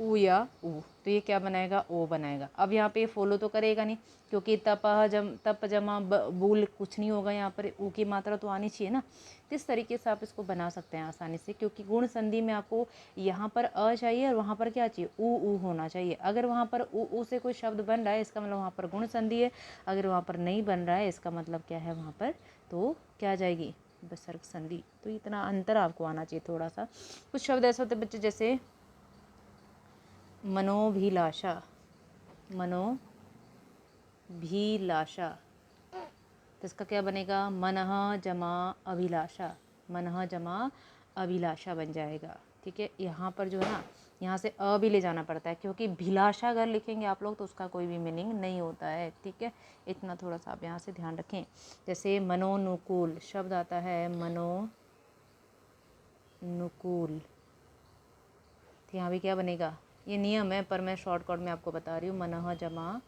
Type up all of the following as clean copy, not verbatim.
ऊ या ऊ, तो ये क्या बनाएगा, ओ बनाएगा। अब यहाँ पे फॉलो तो करेगा नहीं, क्योंकि तप जमा बूल कुछ नहीं होगा, यहाँ पर ऊ की मात्रा तो आनी चाहिए ना। किस तरीके से आप इसको बना सकते हैं आसानी से, क्योंकि गुण संधि में आपको यहाँ पर अ चाहिए और वहाँ पर क्या चाहिए, ऊ होना चाहिए। अगर वहाँ पर ऊ से कोई शब्द बन रहा है इसका मतलब वहाँ पर गुण संधि है, अगर वहाँ पर नहीं बन रहा है इसका मतलब क्या है वहाँ पर, तो क्या आ जाएगी, विसर्ग संधि। तो इतना अंतर आपको आना चाहिए थोड़ा सा। कुछ शब्द ऐसे होते हैं बच्चे, जैसे मनोभिलाषा, मनोभिलाषा, तो इसका क्या बनेगा, मनः जमा अभिलाषा, मनः जमा अभिलाषा बन जाएगा। ठीक है, यहाँ पर जो है ना, यहाँ से अ भी ले जाना पड़ता है, क्योंकि भिलाषा अगर लिखेंगे आप लोग तो उसका कोई भी मीनिंग नहीं होता है। ठीक है, इतना थोड़ा सा आप यहाँ से ध्यान रखें। जैसे मनोनुकूल शब्द आता है, मनोनुकूल, तो यहाँ भी क्या बनेगा, ये नियम है पर मैं शॉर्टकट में आपको बता रही हूँ, मनः जमा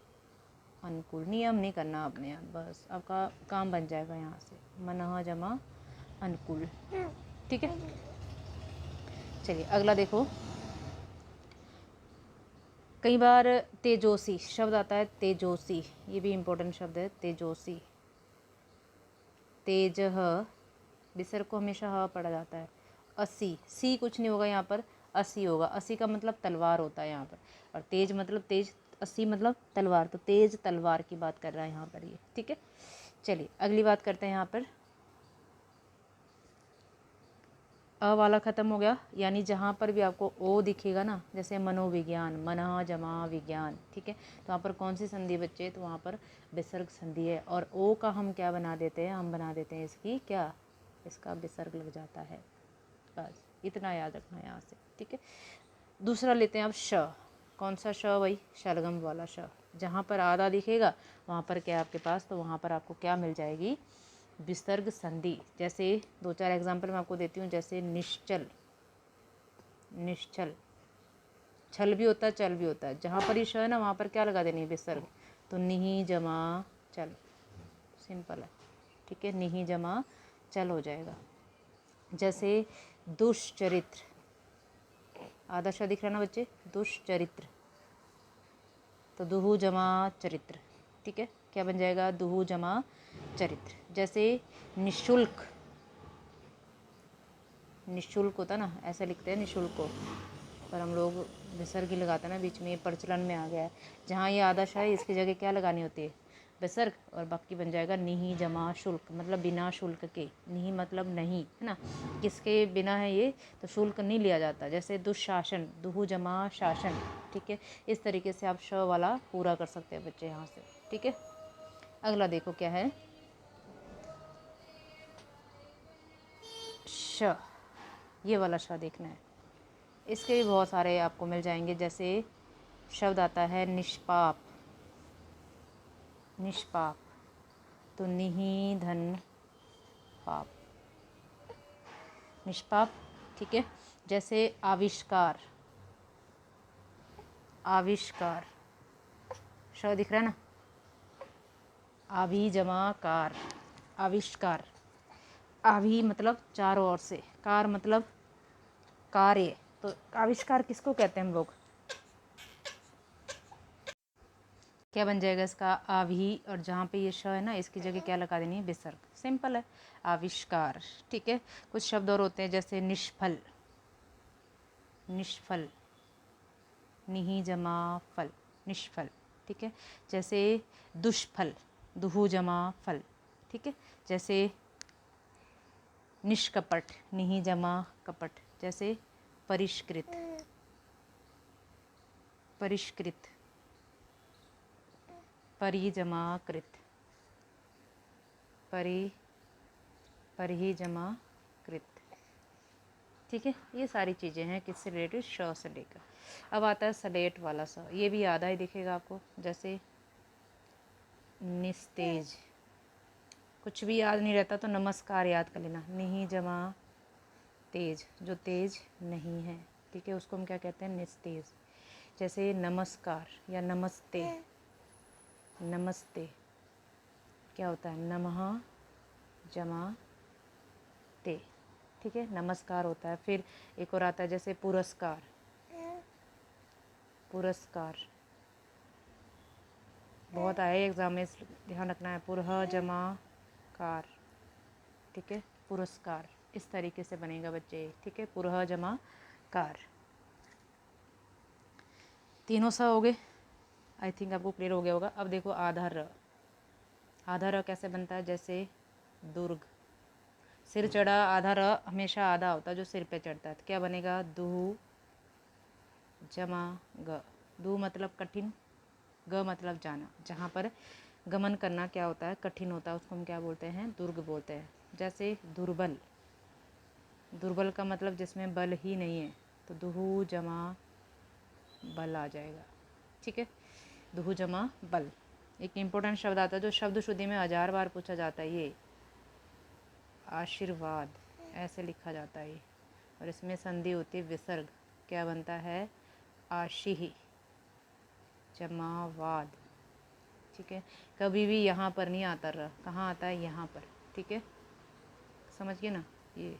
अनुकूल। नियम नहीं करना आपने यहाँ, बस आपका काम बन जाएगा यहाँ से, मनः जमा अनुकूल। ठीक है, चलिए अगला देखो। कई बार तेजोसी शब्द आता है, तेजोसी, ये भी इम्पोर्टेंट शब्द है, तेजोसी। तेजह, विसर्ग को हमेशा ह पढ़ा जाता है। असी, सी कुछ नहीं होगा यहाँ पर, असी होगा। असी का मतलब तलवार होता है यहाँ पर, और तेज मतलब तेज, असी मतलब तलवार, तो तेज तलवार की बात कर रहा है यहाँ पर ये। ठीक है, चलिए अगली बात करते हैं। यहाँ पर अ वाला ख़त्म हो गया, यानी जहाँ पर भी आपको ओ दिखेगा ना, जैसे मनोविज्ञान, मनः जमा विज्ञान। ठीक है, तो वहाँ पर कौन सी संधि बच्चे, तो वहाँ पर विसर्ग संधि है, और ओ का हम क्या बना देते हैं, हम बना देते हैं इसकी क्या, इसका विसर्ग लग जाता है। बस इतना याद रखना है यहाँ से। ठीक है, दूसरा लेते हैं अब श। कौन सा श, वही शलगम वाला श। जहाँ पर आधा दिखेगा वहाँ पर क्या आपके पास, तो वहाँ पर आपको क्या मिल जाएगी, विसर्ग संधि। जैसे 2-4 एग्जाम्पल मैं आपको देती हूँ, जैसे निश्चल, निश्चल, छल भी होता है चल भी होता है, जहाँ पर ये श है ना वहाँ पर क्या लगा देनी, विसर्ग, तो निही जमा चल, सिंपल है। ठीक है, निही जमा चल हो जाएगा। जैसे दुष्चरित्र, आधा श दिख रहा है ना बच्चे, दुष्चरित्र, तो दुहु जमा चरित्र। ठीक है, क्या बन जाएगा, दुहु जमा चरित्र। जैसे निशुल्क, निशुल्क होता ना, ऐसे लिखते हैं निशुल्क को, पर हम लोग विसर्ग ही लगाते हैं ना बीच में, ये प्रचलन में आ गया है। जहाँ ये आदर्श है इसकी जगह क्या लगानी होती है, विसर्ग, और बाकी बन जाएगा निही जमा शुल्क, मतलब बिना शुल्क के। निही मतलब नहीं, है ना, किसके बिना है ये, तो शुल्क नहीं लिया जाता। जैसे दुशासन, दुहु जमा शासन। ठीक है, इस तरीके से आप श वाला पूरा कर सकते हैं बच्चे यहाँ से। ठीक है, अगला देखो क्या है, श, ये वाला श देखना है। इसके भी बहुत सारे आपको मिल जाएंगे। जैसे शब्द आता है निष्पाप, निष्पाप, तो निही धन पाप, निष्पाप। ठीक है, जैसे आविष्कार, आविष्कार, श दिख रहा है ना, आभि जमा कार, आविष्कार। आभि मतलब चारों ओर से, कार मतलब कार्य, तो आविष्कार किसको कहते हैं हम लोग, क्या बन जाएगा इसका, आभि, और जहाँ पे ये श है ना इसकी जगह क्या लगा देनी है, विसर्ग। सिंपल है, आविष्कार। ठीक है, कुछ शब्द और होते हैं, जैसे निष्फल, निष्फल, निही जमा फल, निष्फल। ठीक है, जैसे दुष्फल, दुहु जमा फल। ठीक है, जैसे निष्कपट, निही जमा कपट। जैसे परिष्कृत, परिष्कृत, परि जमा कृत, परि, परिही जमा कृत। ठीक है, ये सारी चीज़ें हैं किससे रिलेटेड, श से लेकर। अब आता है सलेट वाला स, ये भी आधा ही दिखेगा आपको। जैसे निस्तेज, कुछ भी याद नहीं रहता तो नमस्कार याद कर लेना, निही जमा तेज, जो तेज नहीं है। ठीक है, उसको हम क्या कहते हैं, निस्तेज। जैसे नमस्कार या नमस्ते, नमस्ते क्या होता है, नमः जमा ते। ठीक है, नमस्कार होता है। फिर एक और आता है जैसे पुरस्कार, पुरस्कार, बहुत आए एग्जाम में, ध्यान रखना है। पुरह जमा कार, ठीक है, पुरस्कार इस तरीके से बनेगा बच्चे, ठीक है, पुरह जमा कार। तीनों सा हो गए, आई थिंक आपको क्लियर हो गया होगा। अब देखो आधा र, आधा र कैसे बनता है, जैसे दुर्ग, सिर चढ़ा, आधा र हमेशा आधा होता है जो सिर पे चढ़ता है, तो क्या बनेगा, दू जमा ग, दू मतलब कठिन, ग मतलब जाना, जहाँ पर गमन करना क्या होता है, कठिन होता है, उसको हम क्या बोलते हैं, दुर्ग बोलते हैं। जैसे दुर्बल, दुर्बल का मतलब जिसमें बल ही नहीं है, तो दुहू जमा बल आ जाएगा, ठीक है, दुहू जमा बल। एक इम्पोर्टेंट शब्द आता है जो शब्द शुद्धि में 1000 बार पूछा जाता है, ये आशीर्वाद, ऐसे लिखा जाता है ये, और इसमें संधि होती है विसर्ग, क्या बनता है, आशीहि जमा वाद, ठीक है। कभी भी यहाँ पर नहीं आता र, कहाँ आता है, यहाँ पर, ठीक है, समझ गए ना ये,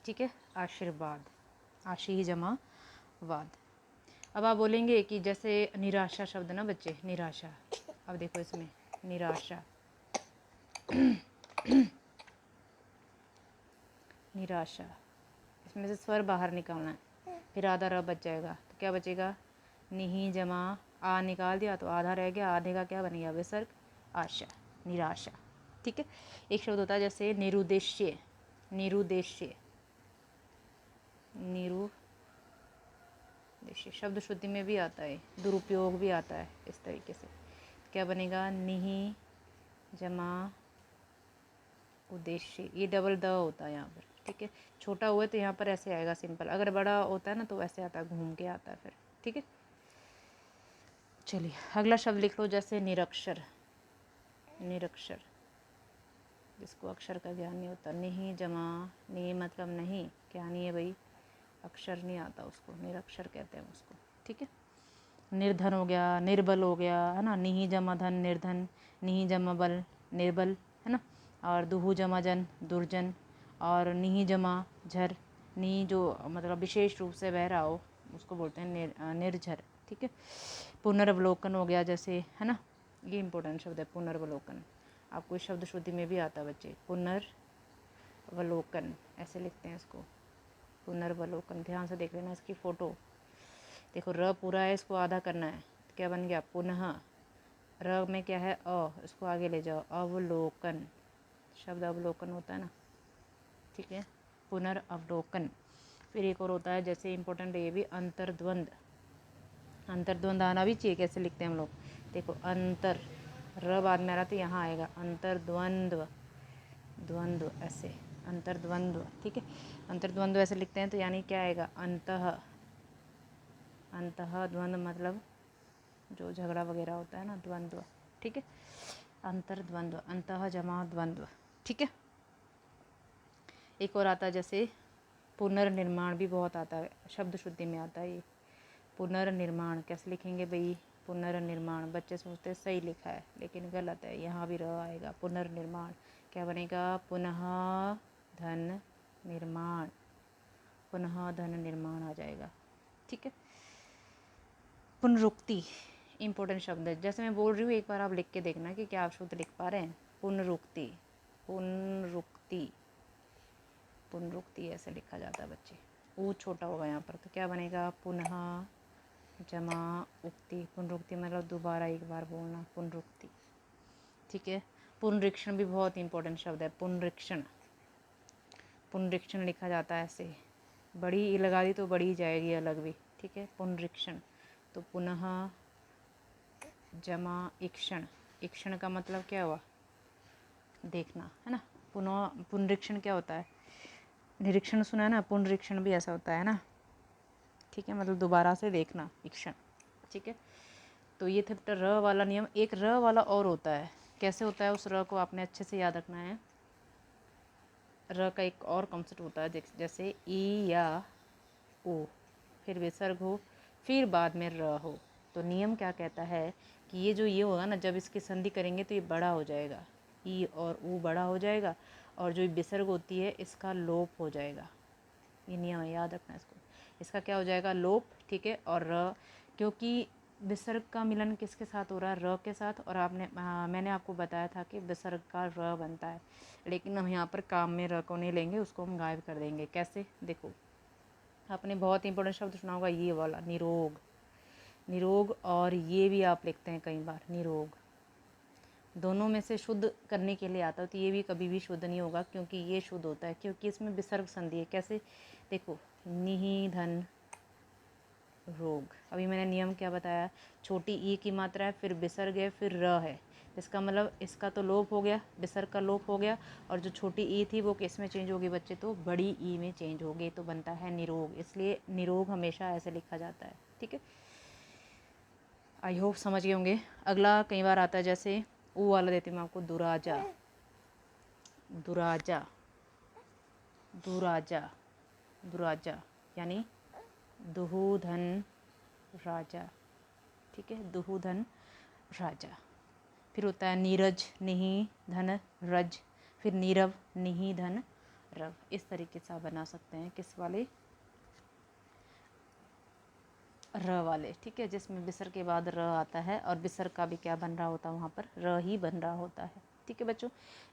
ठीक है, आशीर्वाद, आशीहि जमा वाद। अब आप बोलेंगे कि जैसे निराशा शब्द ना बच्चे, निराशा, अब देखो इसमें निराशा निराशा, इसमें से स्वर बाहर निकालना है, फिर आधा र बच जाएगा, तो क्या बचेगा, निही जमा आ निकाल दिया तो आधा रह गया, आधे का क्या बनेगा, विसर्ग आशा, निराशा, ठीक है। एक शब्द होता है जैसे निरुद्देश्य, निरुद्देश्य, निरुद्देश्य शब्द शुद्धि में भी आता है, दुरुपयोग भी आता है, इस तरीके से क्या बनेगा, निही जमा उद्देश्य, ये डबल द होता है यहाँ पर, ठीक है, छोटा हुआ तो यहाँ पर ऐसे आएगा सिंपल, अगर बड़ा होता है ना तो ऐसे आता है, घूम के आता है फिर, ठीक है। चलिए अगला शब्द लिख लो, जैसे निरक्षर, निरक्षर जिसको अक्षर का ज्ञान नहीं होता, नहीं जमा, नहीं मतलब नहीं, क्या नहीं है भाई, अक्षर नहीं आता उसको, निरक्षर कहते हैं उसको, ठीक है। निर्धन हो गया, निर्बल हो गया, है ना, निही जमा धन निर्धन, निही जमा बल निर्बल, है ना, और दुहू जमा जन दुर्जन, और निही जमा झर, नी जो मतलब विशेष रूप से बह रहा हो उसको बोलते हैं निर्झर, ठीक है। पुनर्वलोकन हो गया जैसे, है ना, ये इंपॉर्टेंट शब्द है पुनर्वलोकन, आपको इस शब्द शुद्धि में भी आता है बच्चे, पुनर्वलोकन ऐसे लिखते हैं इसको, पुनर्वलोकन, ध्यान से देख लेना इसकी फ़ोटो, देखो र पूरा है, इसको आधा करना है, तो क्या बन गया, पुनः, र में क्या है, अ, इसको आगे ले जाओ, अवलोकन, शब्द अवलोकन होता है ना, ठीक है, पुनर्अवलोकन। फिर एक और होता है जैसे इंपॉर्टेंट ये भी, अंतर्द्वंद, अंतर्द्वंद आना भी चाहिए, कैसे लिखते हैं हम लोग, देखो अंतर, र बाद में आ रहा तो यहाँ आएगा, अंतर्द्वंद्व, द्वंद्व ऐसे, अंतर्द्वंद्व, ठीक है, अंतर्द्वंद्व ऐसे लिखते हैं तो यानी क्या आएगा, अंतः, अंतः द्वंद्व मतलब जो झगड़ा वगैरह होता है ना, द्वंद्व, ठीक है, अंतर्द्वंद्व, अंतः जमा द्वंद्व, ठीक है। एक और आता है जैसे पुनर्निर्माण, भी बहुत आता है, शब्द शुद्धि में आता है ये, पुनर्निर्माण कैसे लिखेंगे भाई, पुनर्निर्माण, बच्चे सोचते हैं सही लिखा है लेकिन गलत है, यहाँ भी र आएगा, पुनर्निर्माण क्या बनेगा, पुनः धन निर्माण, पुनः धन निर्माण आ जाएगा, ठीक है। पुनरुक्ति इम्पोर्टेंट शब्द है, जैसे मैं बोल रही हूँ एक बार आप लिख के देखना कि क्या आप शुद्ध लिख पा रहे हैं, पुनरुक्ति, पुनरुक्ति, पुनरुक्ति ऐसे लिखा जाता है बच्चे, ऊ छोटा होगा यहाँ पर, तो क्या बनेगा, पुनः जमा उक्ति, पुनरुक्ति मतलब दोबारा एक बार बोलना, पुनरुक्ति, ठीक है। पुनरीक्षण भी बहुत इंपॉर्टेंट शब्द है, पुनरीक्षण, पुनरीक्षण लिखा जाता है ऐसे, बड़ी ई लगा दी तो बड़ी जाएगी अलग भी, ठीक है, पुनरीक्षण, तो पुनः जमा इक्षण, इक्षण का मतलब क्या हुआ, देखना, है ना, पुनः, पुनरीक्षण क्या होता है, निरीक्षण सुना है ना, पुनरीक्षण भी ऐसा होता है ना, ठीक है, मतलब दोबारा से देखना, इक्षण, ठीक है। तो ये था र वाला नियम। एक र वाला और होता है, कैसे होता है, उस र को आपने अच्छे से याद रखना है। र का एक और कॉन्सेप्ट होता है, जैसे ई या ओ, फिर विसर्ग हो, फिर बाद में र हो, तो नियम क्या कहता है कि ये जो ये होगा ना, जब इसकी संधि करेंगे तो ये बड़ा हो जाएगा, ई और ऊ बड़ा हो जाएगा, और जो विसर्ग होती है इसका लोप हो जाएगा, ये नियम है, याद रखना इसको। इसका क्या हो जाएगा, लोप, ठीक है। और र, क्योंकि विसर्ग का मिलन किसके साथ हो रहा है, र के साथ, और मैंने आपको बताया था कि विसर्ग का र बनता है, लेकिन हम यहाँ पर काम में र को नहीं लेंगे, उसको हम गायब कर देंगे। कैसे, देखो, आपने बहुत इंपॉर्टेंट शब्द सुना होगा ये वाला, निरोग। निरोग, और ये भी आप लिखते हैं कई बार, निरोग। दोनों में से शुद्ध करने के लिए आता है, तो ये भी कभी भी शुद्ध नहीं होगा, क्योंकि ये शुद्ध होता है, क्योंकि इसमें विसर्ग संधि है। कैसे, देखो, निधन रोग। अभी मैंने नियम क्या बताया, छोटी ई की मात्रा है, फिर विसर्ग है, फिर र है। इसका मतलब इसका तो लोप हो गया, विसर्ग का लोप हो गया, और जो छोटी ई थी वो किस में चेंज होगी बच्चे, तो बड़ी ई में चेंज होगी, तो बनता है निरोग। इसलिए निरोग हमेशा ऐसे लिखा जाता है, ठीक है। आई होप समझ गए होंगे। अगला कई बार आता है, जैसे वो वाला देती हूँ मैं आपको, दुराजा। दुराजा, दुराजा, दुराजा यानी दुहूधन राजा, ठीक है, दुहूधन राजा। फिर होता है नीरज, निही धन रज, फिर नीरव, निही धन रव। इस तरीके से आप बना सकते हैं, किस वाले, र वाले, ठीक है, जिसमें विसर्ग के बाद र आता है, और विसर्ग का भी क्या बन रहा होता है वहाँ पर, र ही बन रहा होता है, ठीक है बच्चों।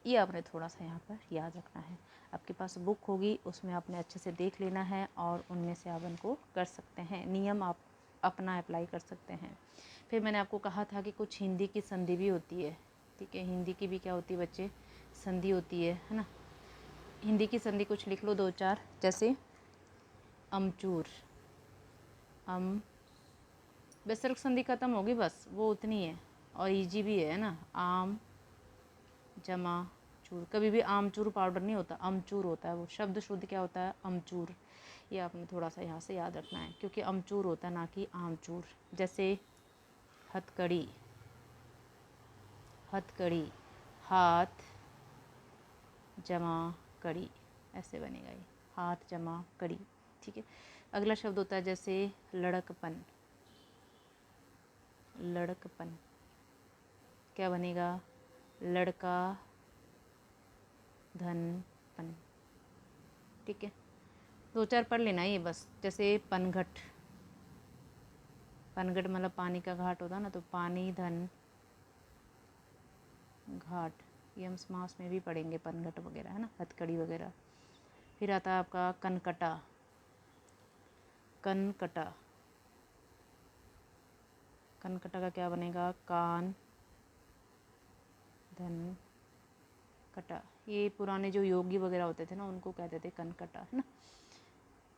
ये आपने थोड़ा सा यहाँ पर याद रखना है। आपके पास बुक होगी, उसमें आपने अच्छे से देख लेना है, और उनमें से आप उनको कर सकते हैं, नियम आप अपना अप्लाई कर सकते हैं। फिर मैंने आपको कहा था कि कुछ हिंदी की संधि भी होती है, ठीक है, हिंदी की भी क्या होती है बच्चे, संधि होती है ना। हिंदी की संधि कुछ लिख लो, 2-4, जैसे अमचूर, विसर्ग संधि खत्म होगी, बस वो उतनी है, और ईजी भी है ना, आम जमा चूर। कभी भी आमचूर पाउडर नहीं होता, अमचूर होता है, वो शब्द शुद्ध क्या होता है, अमचूर। ये आपने थोड़ा सा यहाँ से याद रखना है, क्योंकि अमचूर होता है, ना कि आमचूर। जैसे हथकड़ी, हथकड़ी, हाथ जमा कड़ी, ऐसे बनेगा ये, हाथ जमा कड़ी, ठीक है। अगला शब्द होता है जैसे लड़कपन। लड़कपन क्या बनेगा, लड़का धनपन, ठीक है। 2-4 पढ़ लेना ये बस। जैसे पनघट, पनघट मतलब पानी का घाट होता है ना, तो पानी धन घाट, ये हम समास में भी पढ़ेंगे, पनघट वगैरह, है ना, हथकड़ी वगैरह। फिर आता है आपका कनकटा। कनकटा, कनकटा का क्या बनेगा, कान धन कटा। ये पुराने जो योगी वगैरह होते थे ना, उनको कहते थे कनकटा, है ना।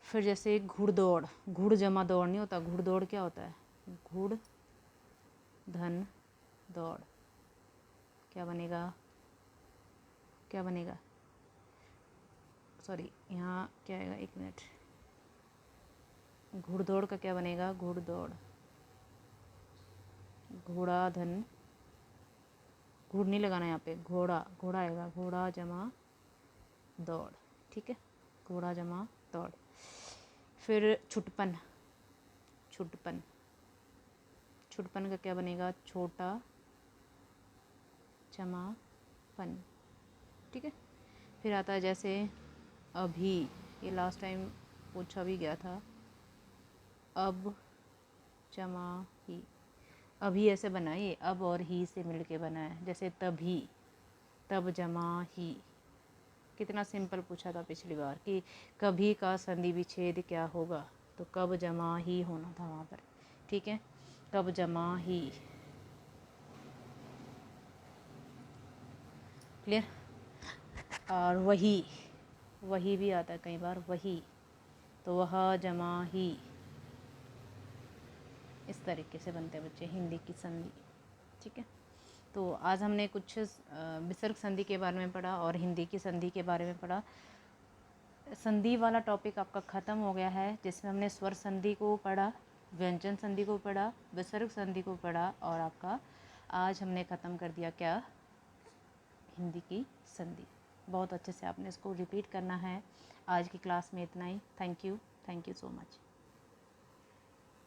फिर जैसे घुड़दौड़, घुड़ जमा दौड़ नहीं होता, घुड़दौड़ क्या होता है, घुड़ धन दौड़, क्या बनेगा, क्या बनेगा, सॉरी यहाँ क्या आएगा, 1 मिनट, घुड़दौड़ का क्या बनेगा, घुड़दौड़, घोड़ा धन, घुड़ नहीं लगाना यहाँ पे, घोड़ा, घोड़ा आएगा, घोड़ा जमा दौड़, ठीक है, घोड़ा जमा दौड़। फिर छुटपन, छुटपन, छुटपन का क्या बनेगा, छोटा जमा पन, ठीक है। फिर आता है जैसे अभी, ये लास्ट टाइम पूछा भी गया था, अब जमा ही, अभी ऐसे बना, ये अब और ही से मिलके बना है। जैसे तभी, तब जमा ही, कितना सिंपल पूछा था पिछली बार कि कभी का संधि विच्छेद क्या होगा, तो कब जमा ही होना था वहाँ पर, ठीक है, कब जमा ही, क्लियर। और वही, वही भी आता है कई बार, वही, तो वह जमा ही, इस तरीके से बनते हैं बच्चे हिंदी की संधि, ठीक है। तो आज हमने कुछ विसर्ग संधि के बारे में पढ़ा और हिंदी की संधि के बारे में पढ़ा। संधि वाला टॉपिक आपका ख़त्म हो गया है, जिसमें हमने स्वर संधि को पढ़ा, व्यंजन संधि को पढ़ा, विसर्ग संधि को पढ़ा, और आपका आज हमने ख़त्म कर दिया क्या, हिंदी की संधि। बहुत अच्छे से आपने इसको रिपीट करना है। आज की क्लास में इतना ही। Thank you so much.